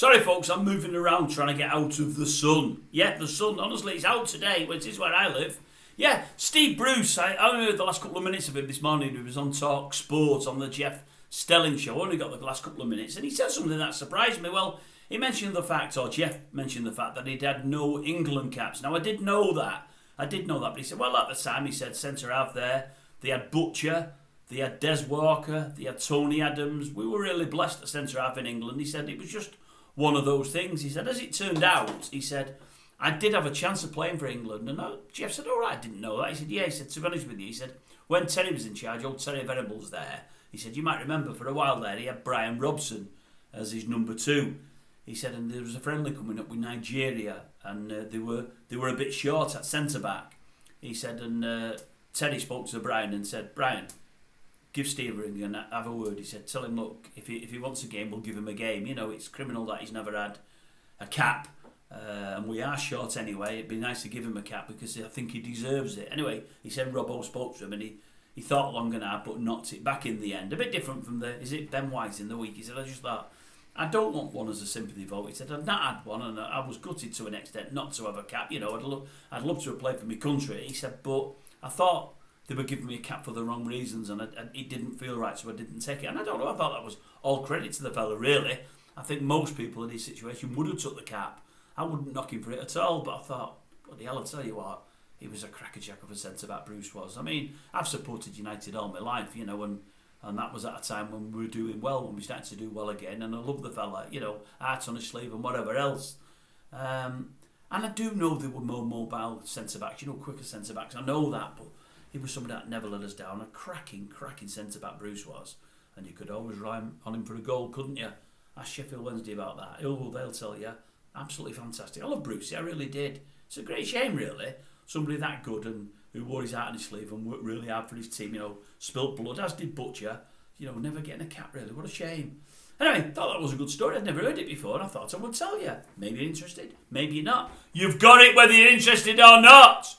Sorry, folks, I'm moving around trying to get out of the sun. Yeah, the sun, honestly, it's out today, which is where I live. Yeah, Steve Bruce, I only heard the last couple of minutes of him this morning. He was on Talk Sport on the Jeff Stelling show. I only got the last couple of minutes, and he said something that surprised me. Well, he mentioned the fact, or Jeff mentioned the fact, that he'd had no England caps. Now, I did know that, but he said, well, at the time, he said, centre-half there, they had Butcher, they had Des Walker, they had Tony Adams. We were really blessed at centre-half in England. He said it was just one of those things. He said, as it turned out, he said, I did have a chance of playing for England. And Jeff said, all right, I didn't know that. He said, yeah, he said, to be honest with you, he said, when Terry was in charge, old Terry Venables there, he said, you might remember for a while there, he had Brian Robson as his number 2. He said, and there was a friendly coming up with Nigeria, and they were a bit short at centre-back. He said, and Terry spoke to Brian and said, Brian, give Steve a ring and have a word. He said, tell him, look, if he wants a game, we'll give him a game. You know, it's criminal that he's never had a cap, and we are short anyway. It'd be nice to give him a cap because I think he deserves it. Anyway, he said Robbo spoke to him and he thought long and hard but knocked it back in the end. A bit different from is it Ben White in the week? He said, I just thought, I don't want one as a sympathy vote. He said, I've not had one and I was gutted to an extent not to have a cap. You know, I'd love to have played for my country. He said, but I thought they were giving me a cap for the wrong reasons and it didn't feel right, so I didn't take it. And I don't know, I thought that was all credit to the fella, really. I think most people in his situation would have took the cap. I wouldn't knock him for it at all, but I thought, bloody hell, I'll tell you what, he was a crackerjack of a centre-back, Bruce was. I mean, I've supported United all my life, you know, and that was at a time when we were doing well, when we started to do well again, and I love the fella, you know, heart on his sleeve and whatever else. And I do know there were more mobile centre-backs, you know, quicker centre-backs, I know that, but he was somebody that never let us down. A cracking centre-back Bruce was. And you could always rely on him for a goal, couldn't you? Ask Sheffield Wednesday about that. They'll tell you. Absolutely fantastic. I love Bruce, I really did. It's a great shame, really. Somebody that good and who wore his heart on his sleeve and worked really hard for his team, you know, spilt blood, as did Butcher. You know, never getting a cap, really. What a shame. Anyway, thought that was a good story. I'd never heard it before and I thought I would tell you. Maybe you're interested, maybe you're not. You've got it whether you're interested or not.